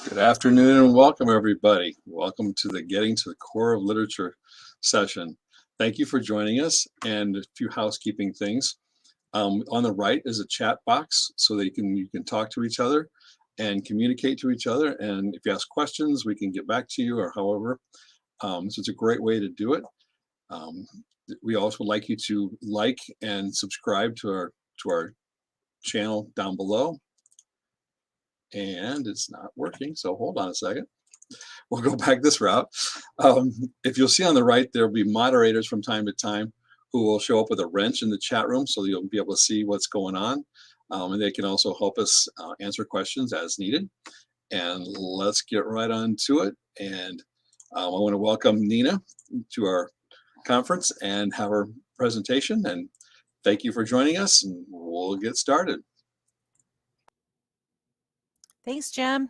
Good afternoon and welcome, everybody. Welcome to the Getting to the Core of Literature session. Thank you for joining us, and a few housekeeping things. On the right is a chat box so that you can talk to each other and communicate to each other. And if you ask questions, we can get back to you or however. So it's a great way to do it. We also would like you to like and subscribe to our channel down below. And it's not working, so hold on a second. We'll go back this route. If you'll see on the right, there'll be moderators from time to time who will show up with a wrench in the chat room so you'll be able to see what's going on. And they can also help us answer questions as needed. And let's get right on to it. And I want to welcome Nina to our conference and have her presentation. And thank you for joining us, and we'll get started. Thanks, Jim.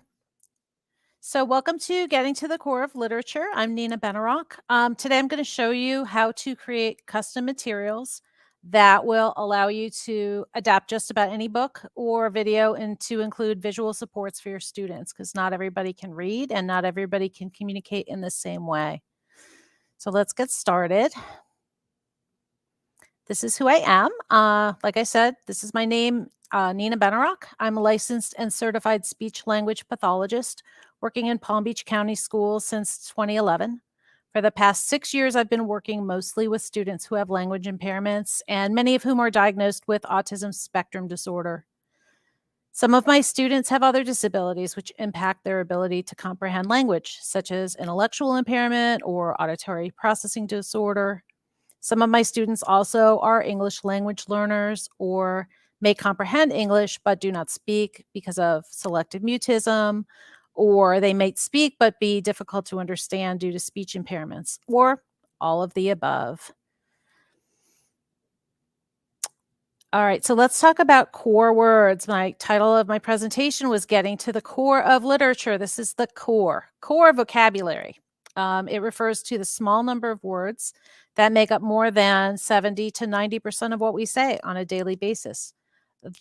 So welcome to Getting to the Core of Literature. I'm Nina Benaroch. Today I'm going to show you how to create custom materials that will allow you to adapt just about any book or video and to include visual supports for your students, because not everybody can read and not everybody can communicate in the same way. So let's get started. This is who I am. Like I said, this is my name, Nina Benaroch. I'm a licensed and certified speech-language pathologist working in Palm Beach County Schools since 2011. For the past 6 years, I've been working mostly with students who have language impairments, and many of whom are diagnosed with Autism Spectrum disorder. Some of my students have other disabilities which impact their ability to comprehend language, such as intellectual impairment or auditory processing disorder. Some of my students also are English language learners or may comprehend English but do not speak because of selective mutism, or they may speak but be difficult to understand due to speech impairments, or all of the above. All right, so let's talk about core words. My title of my presentation was Getting to the Core of Literature. This is the core vocabulary. It refers to the small number of words that make up more than 70 to 90% of what we say on a daily basis.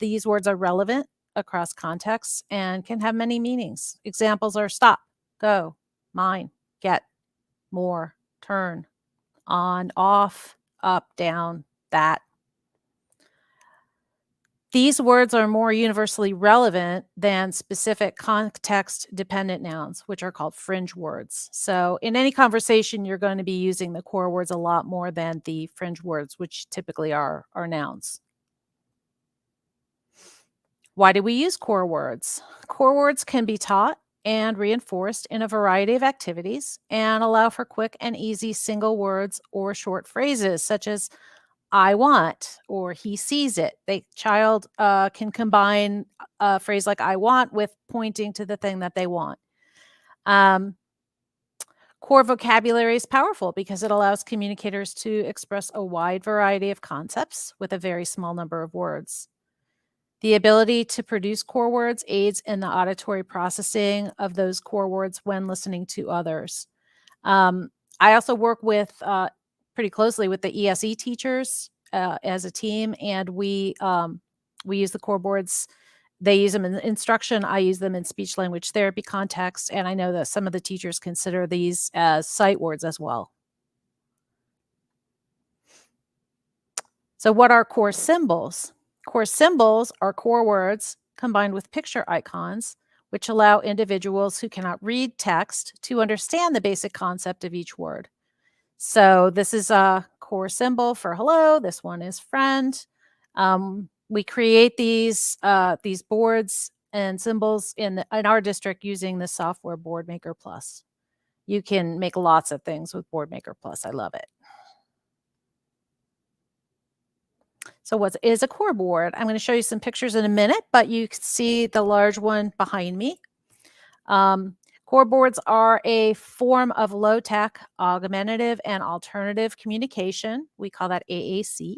These words are relevant across contexts and can have many meanings. Examples are stop, go, mine, get, more, turn, on, off, up, down, that. These words are more universally relevant than specific context-dependent nouns, which are called fringe words. So in any conversation, you're going to be using the core words a lot more than the fringe words, which typically are nouns. Why do we use core words? Core words can be taught and reinforced in a variety of activities and allow for quick and easy single words or short phrases, such as I want, or he sees it. The child can combine a phrase like I want with pointing to the thing that they want. Core vocabulary is powerful because it allows communicators to express a wide variety of concepts with a very small number of words. The ability to produce core words aids in the auditory processing of those core words when listening to others. I also work with pretty closely with the ESE teachers as a team, and we use the core boards. They use them in instruction. I use them in speech language therapy context, and I know that some of the teachers consider these as sight words as well. So what are core symbols? Core symbols are core words combined with picture icons, which allow individuals who cannot read text to understand the basic concept of each word. So this is a core symbol for hello. This one is friend. We create these boards and symbols in our district using the software BoardMaker Plus. You can make lots of things with BoardMaker Plus. I love it. So what is a core board? I'm going to show you some pictures in a minute, but you can see the large one behind me. Core boards are a form of low-tech, augmentative, and alternative communication. We call that AAC.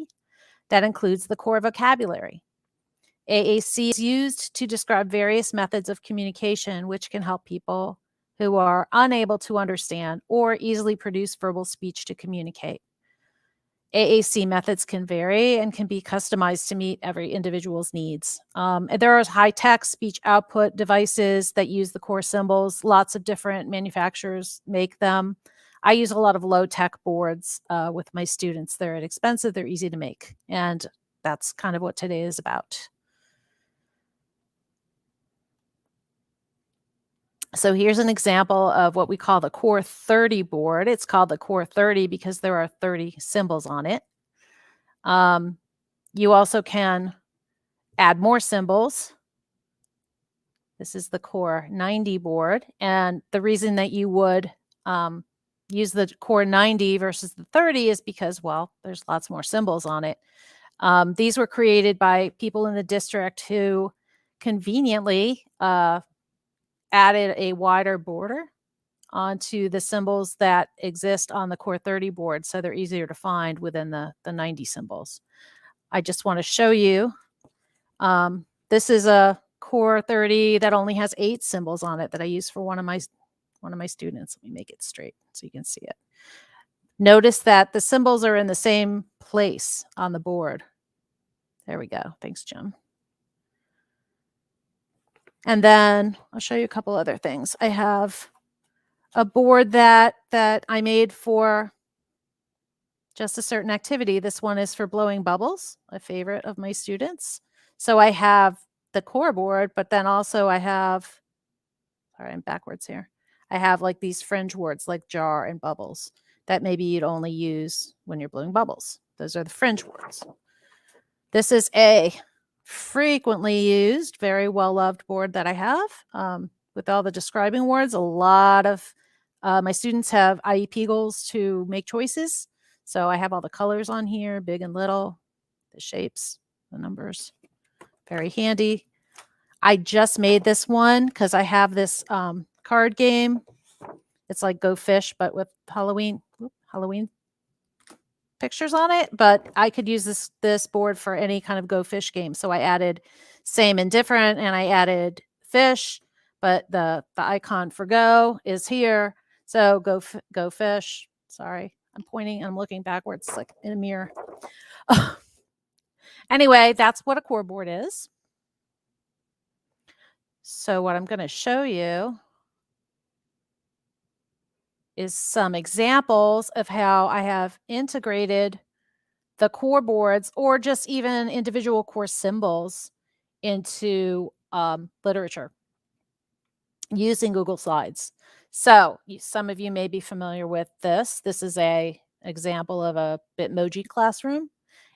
That includes the core vocabulary. AAC is used to describe various methods of communication which can help people who are unable to understand or easily produce verbal speech to communicate. AAC methods can vary and can be customized to meet every individual's needs. And there are high-tech speech output devices that use the core symbols. Lots of different manufacturers make them. I use a lot of low-tech boards with my students. They're inexpensive, they're easy to make, and that's kind of what today is about. So here's an example of what we call the Core 30 board. It's called the Core 30 because there are 30 symbols on it. You also can add more symbols. This is the Core 90 board. And the reason that you would use the Core 90 versus the 30 is because, well, there's lots more symbols on it. These were created by people in the district who conveniently added a wider border onto the symbols that exist on the Core 30 board, so they're easier to find within the 90 symbols. I just want to show you. This is a Core 30 that only has 8 symbols on it that I use for one of my students. Let me make it straight so you can see it. Notice that the symbols are in the same place on the board. There we go. Thanks, Jim. And then I'll show you a couple other things. I have a board that I made for just a certain activity. This one is for blowing bubbles, a favorite of my students. So I have the core board, but then also I have, sorry, I'm backwards here. I have like these fringe words like jar and bubbles that maybe you'd only use when you're blowing bubbles. Those are the fringe words. This is a frequently used, very well-loved board that I have with all the describing words. A lot of my students have IEP goals to make choices. So I have all the colors on here, big and little, the shapes, the numbers, very handy. I just made this one because I have this card game. It's like Go Fish, but with Halloween pictures on it, but I could use this board for any kind of Go Fish game. So I added same and different, and I added fish, but the icon for go is here. So go fish. Sorry, I'm pointing, I'm looking backwards like in a mirror. Anyway, that's what a core board is. So what I'm going to show you is some examples of how I have integrated the core boards or just even individual core symbols into literature using Google Slides. So some of you may be familiar with this. This is a example of a Bitmoji classroom.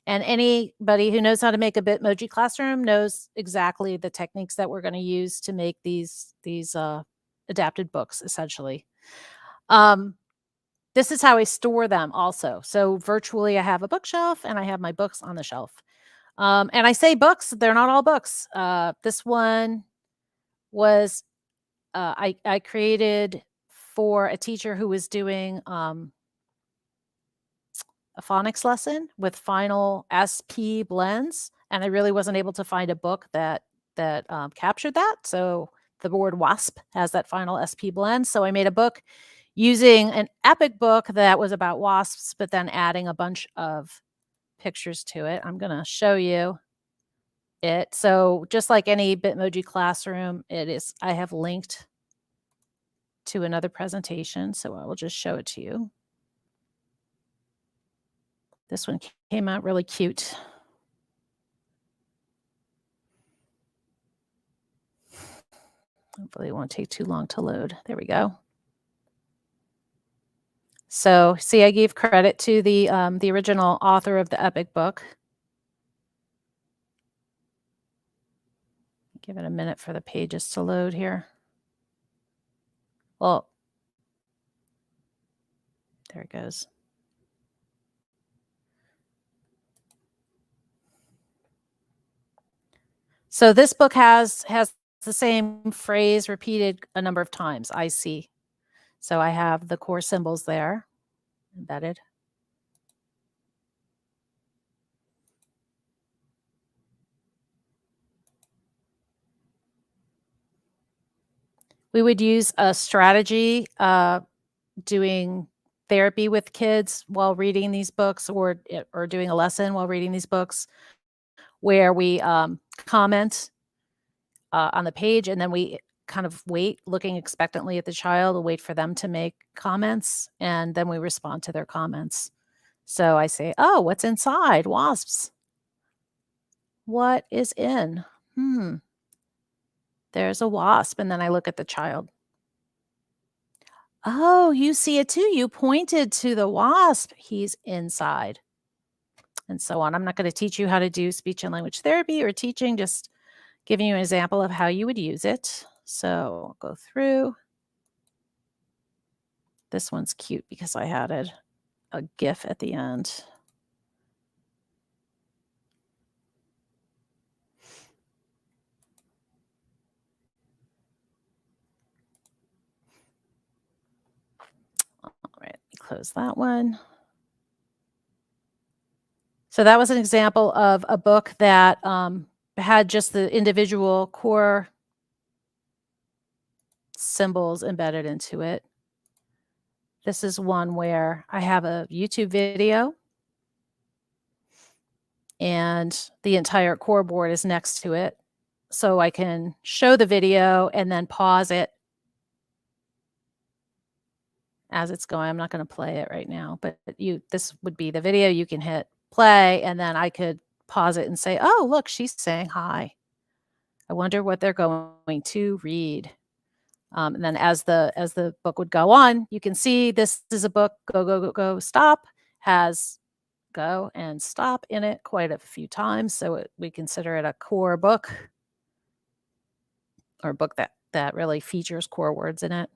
And anybody who knows how to make a Bitmoji classroom knows exactly the techniques that we're going to use to make these adapted books, essentially. This is how I store them also. So virtually I have a bookshelf and I have my books on the shelf. And I say books, they're not all books. This one was, I created for a teacher who was doing a phonics lesson with final SP blends. And I really wasn't able to find a book that captured that. So the board WASP has that final SP blend. So I made a book using an epic book that was about wasps, but then adding a bunch of pictures to it. I'm going to show you it. So just like any Bitmoji classroom, I have linked to another presentation. So I will just show it to you. This one came out really cute. Hopefully it won't take too long to load. There we go. So see, I gave credit to the original author of the epic book. Give it a minute for the pages to load here. Well, there it goes. So this book has the same phrase repeated a number of times, I see. So I have the core symbols there embedded. We would use a strategy doing therapy with kids while reading these books or doing a lesson while reading these books where we comment on the page, and then we kind of wait, looking expectantly at the child, wait for them to make comments, and then we respond to their comments. So I say, "Oh, what's inside? Wasps. What is in? Hmm, there's a wasp." And then I look at the child. "Oh, you see it too. You pointed to the wasp. He's inside." And so on. I'm not going to teach you how to do speech and language therapy or teaching, just giving you an example of how you would use it. So I'll go through. This one's cute because I added a GIF at the end. All right, let me close that one. So that was an example of a book that had just the individual core symbols embedded into it. This is one where I have a YouTube video and the entire core board is next to it. So I can show the video and then pause it as it's going. I'm not going to play it right now, but this would be the video. You can hit play and then I could pause it and say, "Oh, look, she's saying hi. I wonder what they're going to read." And then as the book would go on, you can see this is a book, go, go, go, go, stop, has go and stop in it quite a few times. So we consider it a core book, or a book that really features core words in it.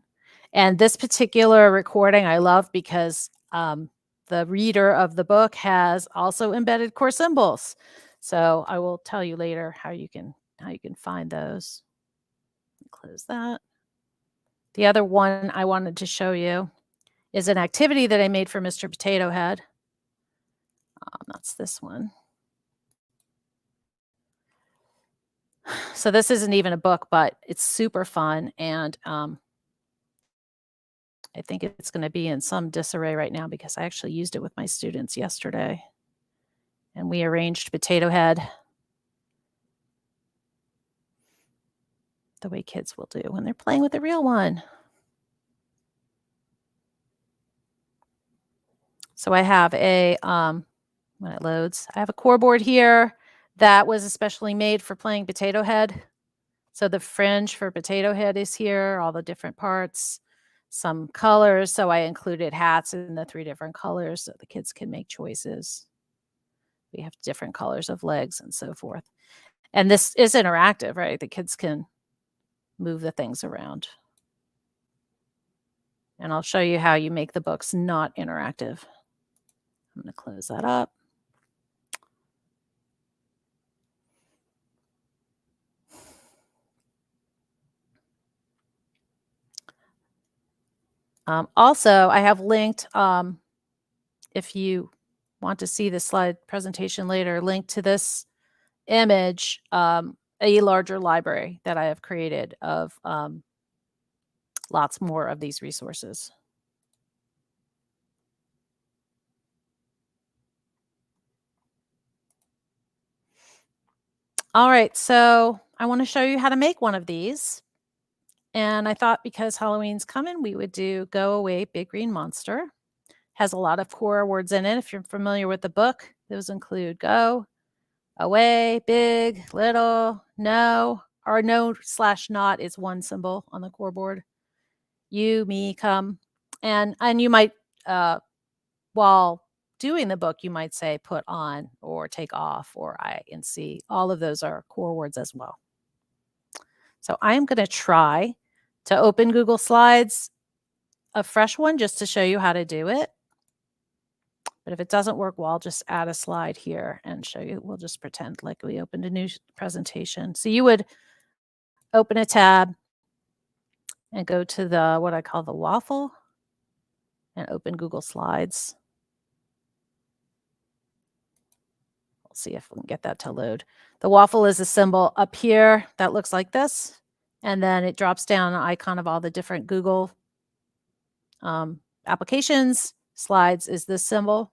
And this particular recording I love because the reader of the book has also embedded core symbols. So I will tell you later how you can find those. Close that. The other one I wanted to show you is an activity that I made for Mr. Potato Head. That's this one. So this isn't even a book, but it's super fun. And I think it's going to be in some disarray right now because I actually used it with my students yesterday. And we arranged Potato Head the way kids will do when they're playing with the real one. So I have a, when it loads, I have a core board here that was especially made for playing Potato Head. So the fringe for Potato Head is here, all the different parts, some colors. So I included hats in the 3 different colors so the kids can make choices. We have different colors of legs and so forth. And this is interactive, right? The kids can move the things around. And I'll show you how you make the books not interactive. I'm going to close that up. Also, I have linked, if you want to see the slide presentation later, linked to this image, a larger library that I have created of lots more of these resources. All right, so I want to show you how to make one of these. And I thought because Halloween's coming, we would do Go Away Big Green Monster. Has a lot of core words in it. If you're familiar with the book, those include go, away, big, little, no, or no/not is one symbol on the core board. You, me, come. And you might, while doing the book, you might say put on or take off or I and see. All of those are core words as well. So I'm going to try to open Google Slides, a fresh one, just to show you how to do it. But if it doesn't work, well, I'll just add a slide here and show you. We'll just pretend like we opened a new presentation. So you would open a tab and go to the, what I call the waffle, and open Google Slides. We'll see if we can get that to load. The waffle is a symbol up here that looks like this. And then it drops down an icon of all the different Google applications. slides is this symbol.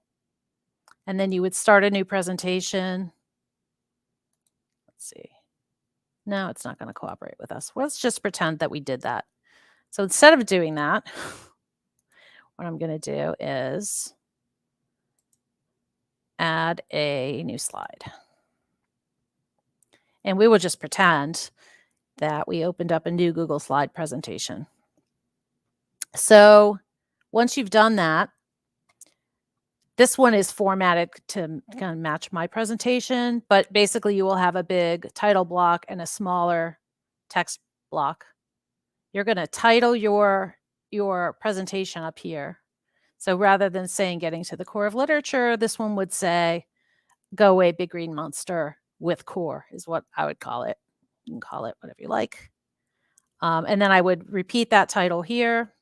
And then you would start a new presentation. Let's see. No, it's not going to cooperate with us. Let's just pretend that we did that. So instead of doing that, what I'm going to do is add a new slide. And we will just pretend that we opened up a new Google Slide presentation. So once you've done that, this one is formatted to kind of match my presentation, but basically you will have a big title block and a smaller text block. You're going to title your presentation up here. So rather than saying getting to the core of literature, this one would say, go away, big green monster with core is what I would call it. You can call it whatever you like. And then I would repeat that title here.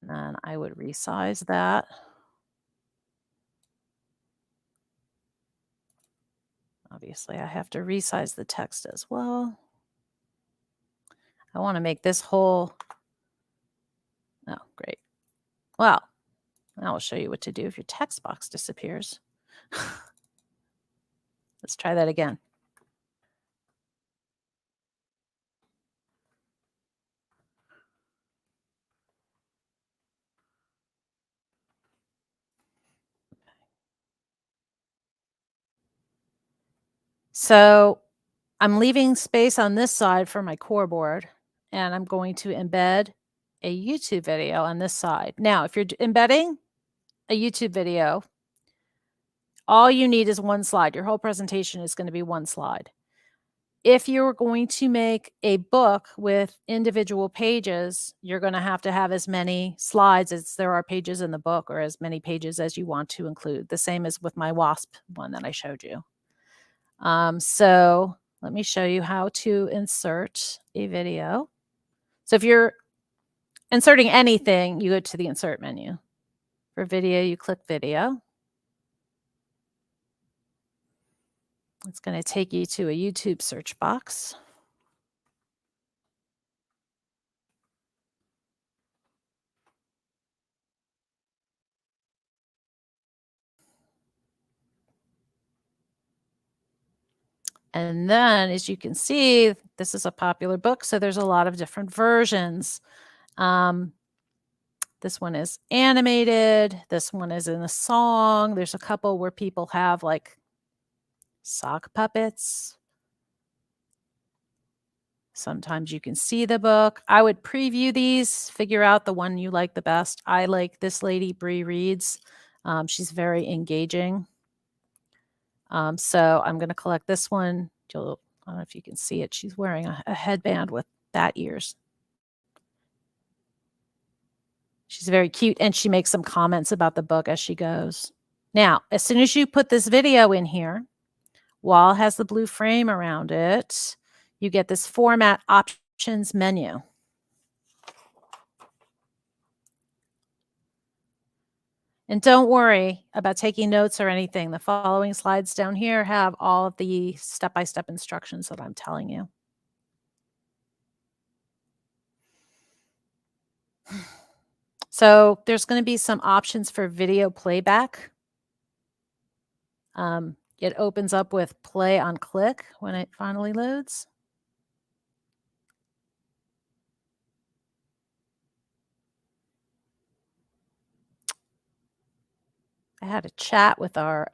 And then I would resize that. Obviously, I have to resize the text as well. I want to make this whole. Oh, great. Well, I will show you what to do if your text box disappears. Let's try that again. So I'm leaving space on this side for my core board, and I'm going to embed a YouTube video on this side. Now, if you're embedding a YouTube video, all you need is one slide. Your whole presentation is going to be one slide. If you're going to make a book with individual pages, you're going to have as many slides as there are pages in the book, or as many pages as you want to include. The same as with my WASP one that I showed you. So let me show you how to insert a video. So if you're inserting anything, you go to the insert menu. For video, you click video. It's going to take you to a YouTube search box. And then, as you can see, this is a popular book, so there's a lot of different versions. This one is animated. This one is in a song. There's a couple where people have like sock puppets. Sometimes you can see the book. I would preview these, figure out the one you like the best. I like this lady, Bree Reads. She's very engaging. So I'm going to collect this one. I don't know if you can see it. She's wearing a headband with bat ears. She's very cute, and she makes some comments about the book as she goes. Now, as soon as you put this video in here, while it has the blue frame around it, you get this format options menu. And don't worry about taking notes or anything. The following slides down here have all of the step-by-step instructions that I'm telling you. So there's going to be some options for video playback. It opens up with play on click when it finally loads. I had a chat with our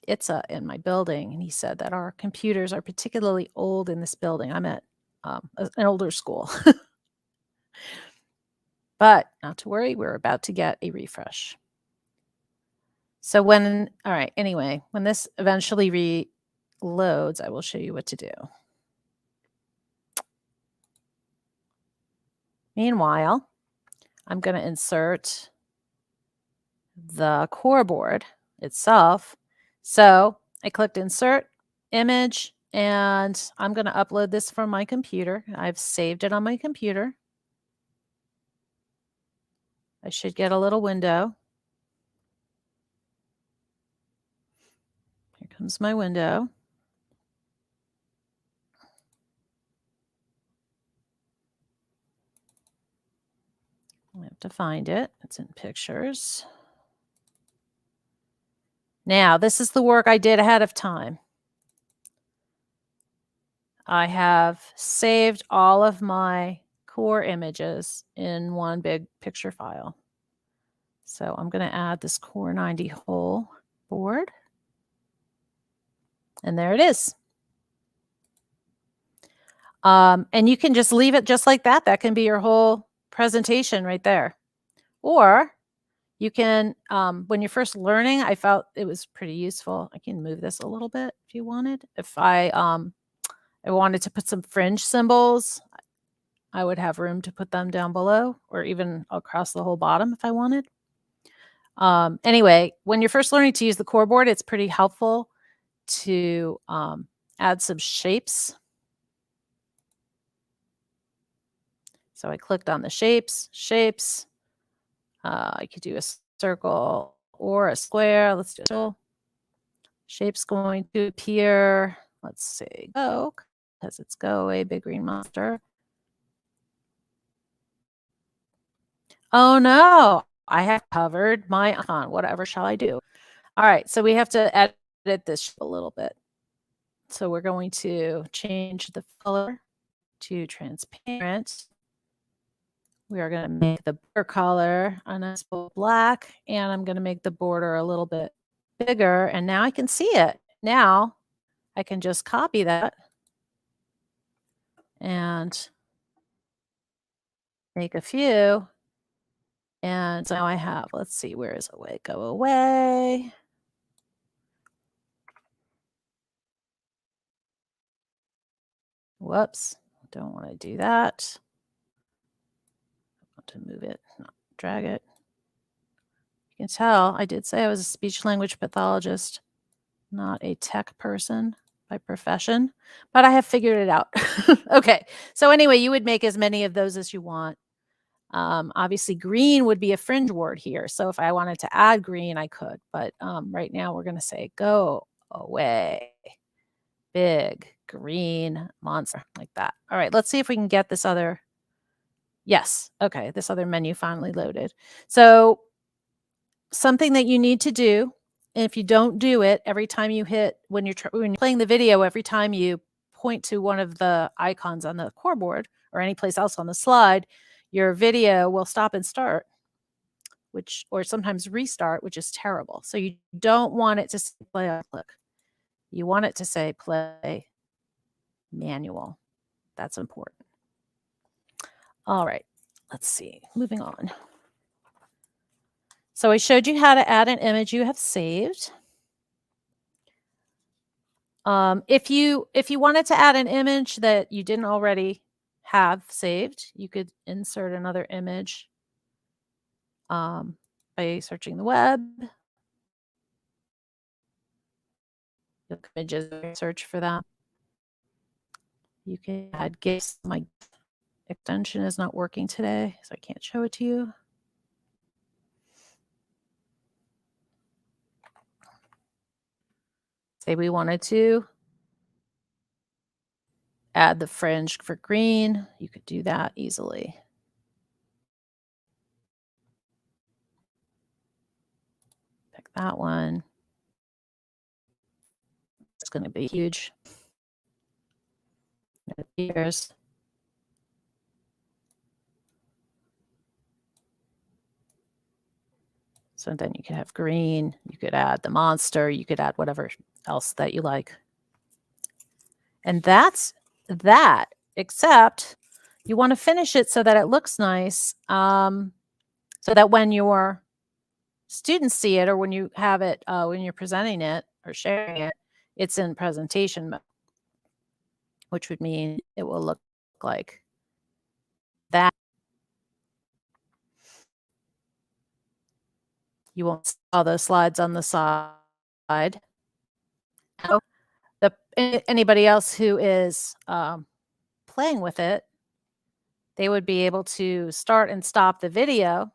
ITSA in my building, and he said that our computers are particularly old in this building. I'm at an older school. But not to worry, we're about to get a refresh. So all right, anyway, when this eventually reloads, I will show you what to do. Meanwhile, I'm going to insert the core board itself. So I clicked insert image, and I'm going to upload this from my computer. I've saved it on my computer. I should get a little window. Here comes my window. I have to find it. It's in pictures. Now, this is the work I did ahead of time. I have saved all of my core images in one big picture file. So I'm going to add this Core 90 whole board. And there it is. And you can just leave it just like that. That can be your whole presentation right there. Or you can, when you're first learning, I felt it was pretty useful. I can move this a little bit if you wanted. If I wanted to put some fringe symbols, I would have room to put them down below or even across the whole bottom if I wanted. Anyway, when you're first learning to use the core board, it's pretty helpful to add some shapes. So I clicked on the shapes. I could do a circle or a square. Let's do a circle. Shape's going to appear. Let's say go, because it's go, a big green monster. Oh no, I have covered my icon. Whatever shall I do? All right, so we have to edit this a little bit. So we're going to change the color to transparent. We are going to make the border color a nice black, and I'm going to make the border a little bit bigger, and now I can see it. Now I can just copy that and make a few. And so now I have, let's see, where is away? Go away. Whoops, don't want to do that. I want to move it, not drag it. You can tell I did say I was a speech-language pathologist, not a tech person by profession, but I have figured it out. Okay, so anyway, you would make as many of those as you want. Obviously, green would be a fringe word here. So if I wanted to add green, I could. But right now, we're going to say go away. Big green monster, like that. All right, let's see if we can get this other. Yes. Okay, this other menu finally loaded. So something that you need to do, and if you don't do it every time you hit, when you're playing the video, every time you point to one of the icons on the core board or any place else on the slide, your video will stop and start, or sometimes restart, which is terrible. So you don't want it to say play on click. You want it to say play manual. That's important. All right, let's see. Moving on. So I showed you how to add an image you have saved. If you wanted to add an image that you didn't already have saved, you could insert another image by searching the web. Look images, search for that. You can add GIFs. My extension is not working today, so I can't show it to you. Say we wanted to add the fringe for green. You could do that easily. Pick that one. It's going to be huge. It appears. So then you could have green, you could add the monster, you could add whatever else that you like. And that's that, except you want to finish it so that it looks nice, so that when your students see it or when you have it, when you're presenting it or sharing it, it's in presentation mode, which would mean it will look like that. You won't see all those slides on the side. Anybody else who is playing with it, they would be able to start and stop the video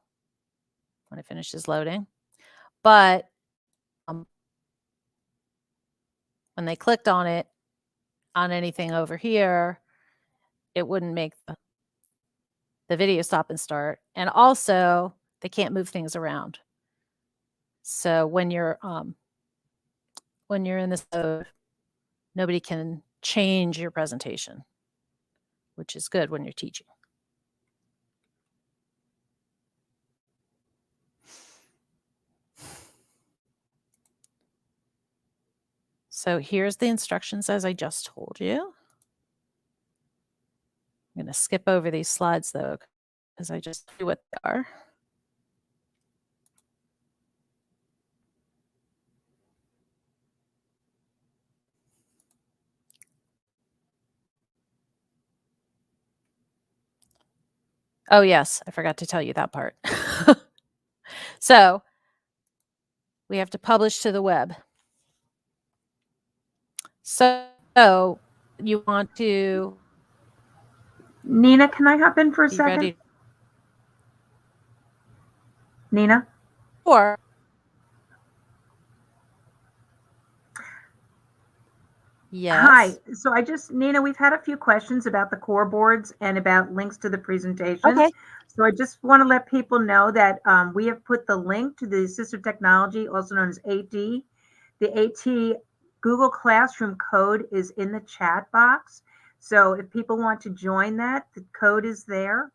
when it finishes loading. But when they clicked on it, on anything over here, it wouldn't make the video stop and start. And also, they can't move things around. So when you're in this mode, nobody can change your presentation, which is good when you're teaching. So here's the instructions as I just told you. I'm going to skip over these slides though, because I just knew what they are. Oh yes, I forgot to tell you that part. So we have to publish to the web. So you want to Nina, can I hop in for a be second? ready, Nina? or yes. Hi. So Nina, we've had a few questions about the core boards and about links to the presentation. Okay. So I just want to let people know that we have put the link to the assistive technology, also known as AT. The AT Google Classroom code is in the chat box. So if people want to join that, the code is there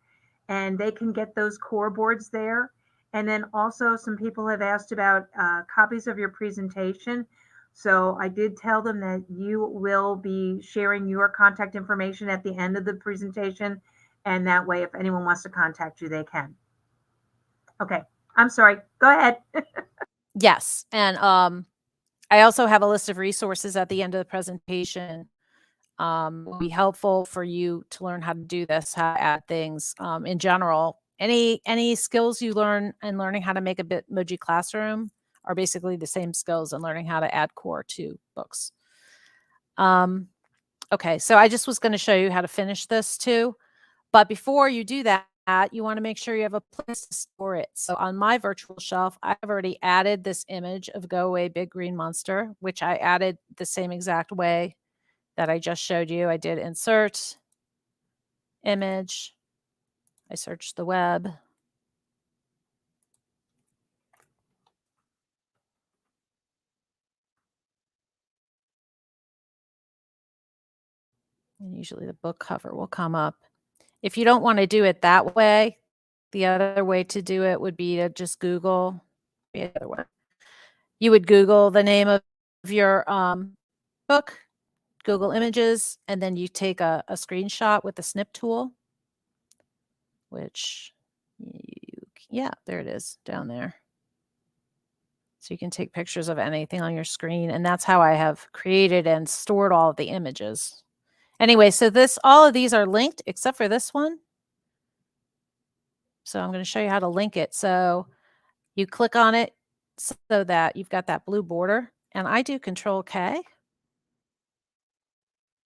and they can get those core boards there. And then also some people have asked about copies of your presentation. So I did tell them that you will be sharing your contact information at the end of the presentation. And that way, if anyone wants to contact you, they can. Okay. I'm sorry. Go ahead. Yes. And I also have a list of resources at the end of the presentation. Will be helpful for you to learn how to do this, how to add things in general. Any skills you learn in learning how to make a Bitmoji classroom are basically the same skills in learning how to add core to books. Okay, so I just was going to show you how to finish this too. But before you do that, you want to make sure you have a place to store it. So on my virtual shelf, I've already added this image of Go Away Big Green Monster, which I added the same exact way that I just showed you. I did insert, image, I searched the web. And usually the book cover will come up. If you don't want to do it that way, the other way to do it would be to just Google the other way. You would Google the name of your book, Google Images, and then you take a screenshot with the snip tool, which yeah, there it is down there. So you can take pictures of anything on your screen, and that's how I have created and stored all of the images. Anyway, so all of these are linked except for this one. So I'm going to show you how to link it. So you click on it so that you've got that blue border, and I do Control K.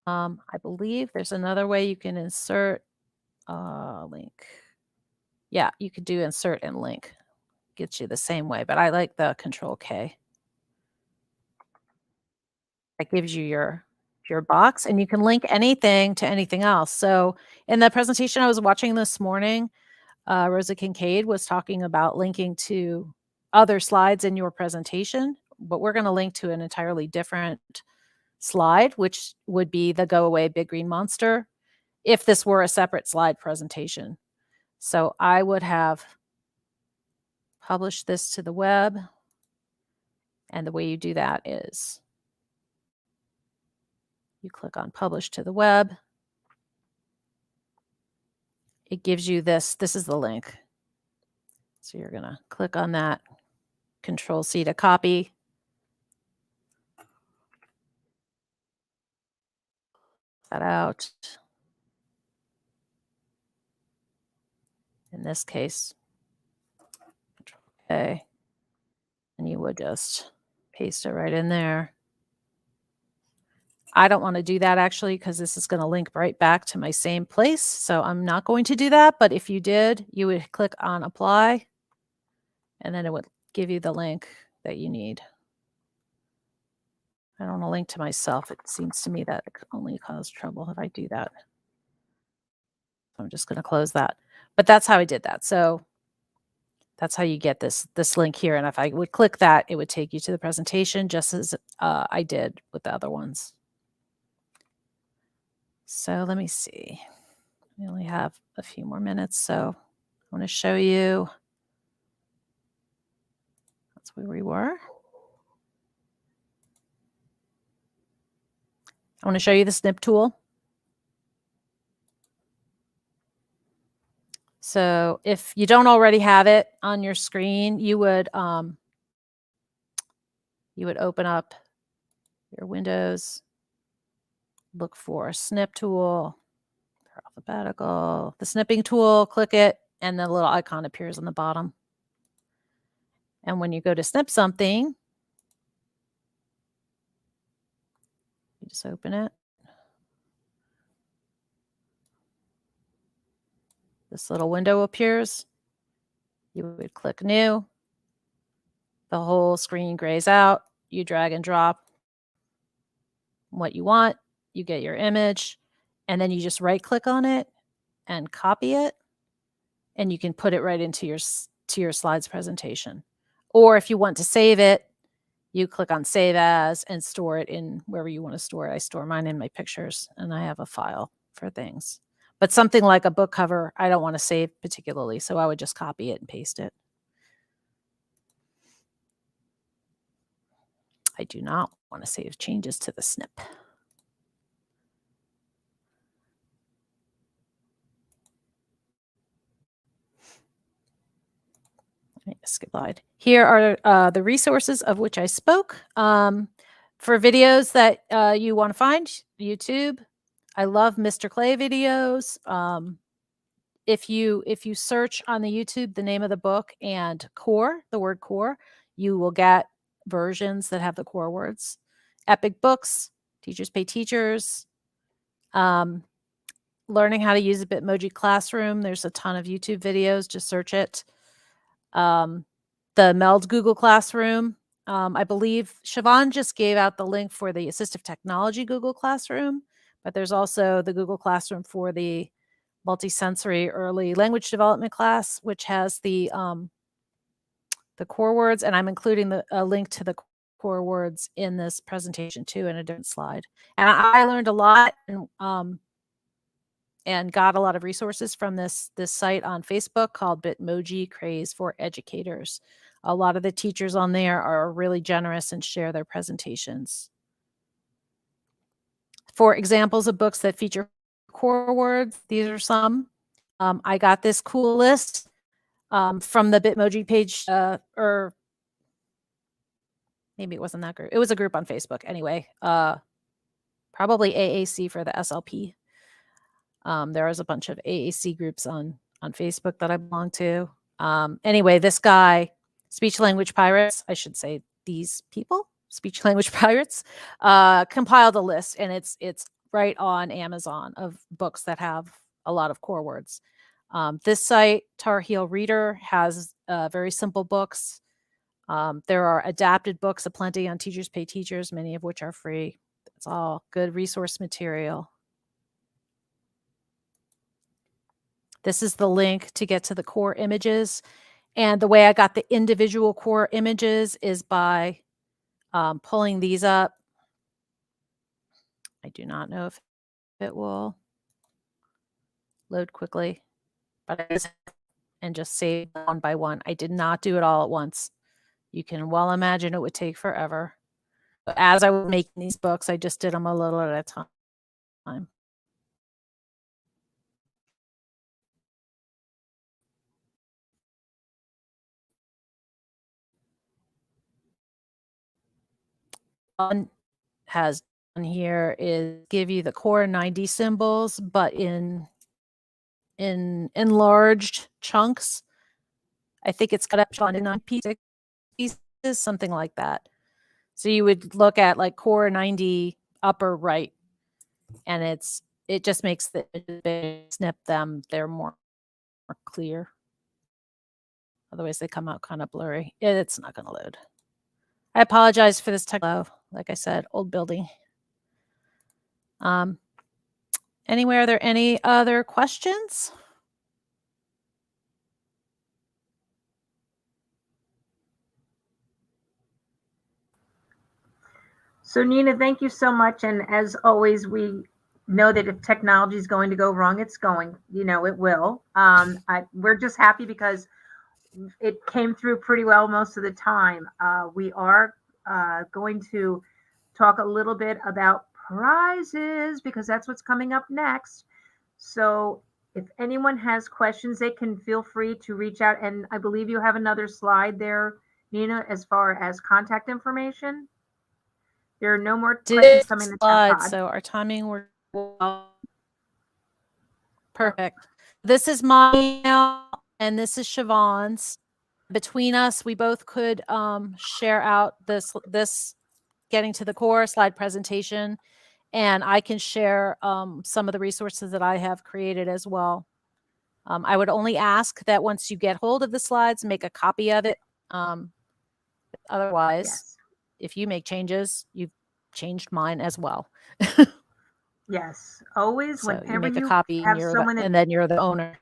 I believe there's another way you can insert a link. Yeah, you could do insert and link. Gets you the same way, but I like the Control K. That gives you your box, and you can link anything to anything else. So in the presentation I was watching this morning, Rosa Kincaid was talking about linking to other slides in your presentation, but we're going to link to an entirely different slide, which would be the Go Away Big Green Monster, if this were a separate slide presentation. So I would have published this to the web, and the way you do that is you click on Publish to the web. It gives you this. This is the link. So you're going to click on that, Control C to copy. That out. In this case, Control K. And you would just paste it right in there. I don't want to do that actually because this is going to link right back to my same place. So I'm not going to do that. But if you did, you would click on Apply and then it would give you the link that you need. I don't want to link to myself. It seems to me that it could only cause trouble if I do that. I'm just going to close that. But that's how I did that. So that's how you get this link here. And if I would click that, it would take you to the presentation just as I did with the other ones. So let me see. We only have a few more minutes. So I want to show you. That's where we were. I want to show you the snip tool. So if you don't already have it on your screen, you would open up your Windows, look for snip tool, alphabetical, the snipping tool, click it, and the little icon appears on the bottom. And when you go to snip something, you just open it. This little window appears. You would click new. The whole screen grays out. You drag and drop what you want. You get your image, and then you just right click on it and copy it, and you can put it right into your slides presentation. Or if you want to save it, you click on Save As and store it in wherever you want to store it. I store mine in my pictures, and I have a file for things. But something like a book cover, I don't want to save particularly, so I would just copy it and paste it. I do not want to save changes to the snip. Skip slide. Here are the resources of which I spoke. For videos that you want to find, YouTube. I love Mr. Clay videos. If you search on the YouTube the name of the book and core, the word core, you will get versions that have the core words. Epic Books, Teachers Pay Teachers. Learning how to use a Bitmoji Classroom. There's a ton of YouTube videos. Just search it. The MELD Google Classroom. I believe Siobhan just gave out the link for the Assistive Technology Google Classroom, but there's also the Google Classroom for the Multisensory Early Language Development class, which has the core words, and I'm including a link to the core words in this presentation too in a different slide. And I learned a lot and got a lot of resources from this site on Facebook called Bitmoji Craze for Educators. A lot of the teachers on there are really generous and share their presentations. For examples of books that feature core words, these are some. I got this cool list from the Bitmoji page, or maybe it wasn't that group. It was a group on Facebook anyway. Probably AAC for the SLP. There is a bunch of AAC groups on Facebook that I belong to. Anyway, this guy, Speech-Language Pirates, I should say these people, Speech-Language Pirates, compiled a list, and it's right on Amazon of books that have a lot of core words. This site, Tar Heel Reader, has very simple books. There are adapted books aplenty on Teachers Pay Teachers, many of which are free. It's all good resource material. This is the link to get to the core images. And the way I got the individual core images is by pulling these up. I do not know if it will load quickly, but and just save one by one. I did not do it all at once. You can well imagine it would take forever. But as I was making these books, I just did them a little at a time. One has on here is give you the core 90 symbols, but in enlarged chunks. I think it's cut up into 9 pieces, something like that. So you would look at like core 90 upper right, and it just makes the snip them, they're more clear. Otherwise, they come out kind of blurry. It's not going to load. I apologize for this tech. Like I said, old building. Anyway, are there any other questions? So Nina, thank you so much. And as always, we know that if technology is going to go wrong, it's going, it will. We're just happy because it came through pretty well most of the time. We are going to talk a little bit about prizes because that's what's coming up next. So if anyone has questions, they can feel free to reach out. And I believe you have another slide there, Nina, as far as contact information. There are no more questions coming in the chat pod. So our timing worked well. Perfect. This is my email and this is Siobhan's. Between us, we both could share out this getting to the core slide presentation, and I can share some of the resources that I have created as well. I would only ask that once you get hold of the slides, make a copy of it. Otherwise, Yes. If you make changes, you've changed mine as well. Yes, always. So Whenever you make a you copy have someone and then you're the owner.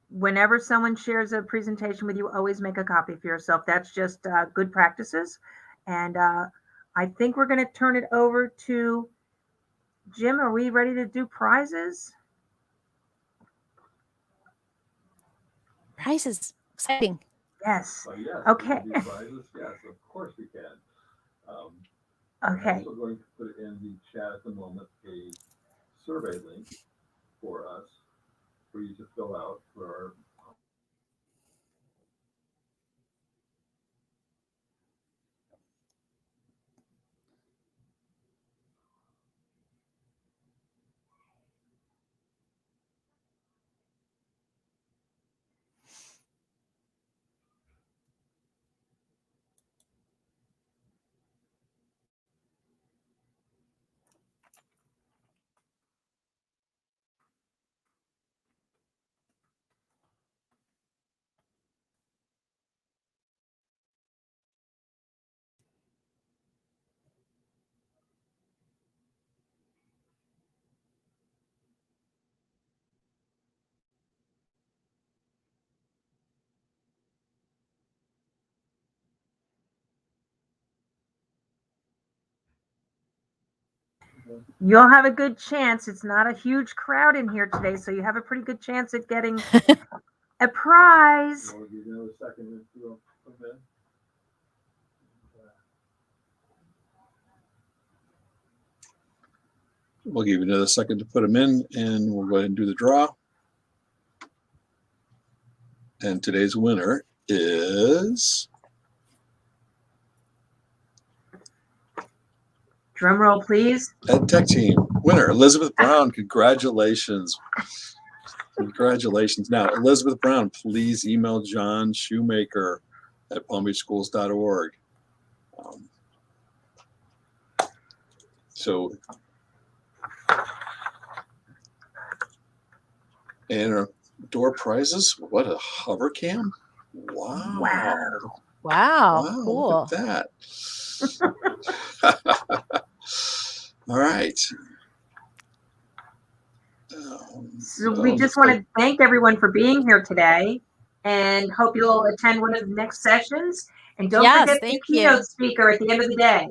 Whenever someone shares a presentation with you, always make a copy for yourself. That's just good practices. And I think we're going to turn it over to Jim. Are we ready to do prizes? Prizes, exciting. Yes. Yes, okay. Yes, of course we can. Okay. I'm also going to put in the chat at the moment a survey link for us for you to fill out for our. You'll have a good chance. It's not a huge crowd in here today, so you have a pretty good chance at getting a prize. We'll give you another second to come in. We'll give you another second to put them in, and we'll go ahead and do the draw. And today's winner is... Drum roll, please. EdTech team winner, Elizabeth Brown. Congratulations. Congratulations. Now, Elizabeth Brown, please email John Shoemaker at palmbeachschools.org. And our door prizes, what a hover cam. Wow. Wow, cool. Look at that. All right. So we just want to thank everyone for being here today and hope you'll attend one of the next sessions. And don't forget the keynote speaker at the end of the day.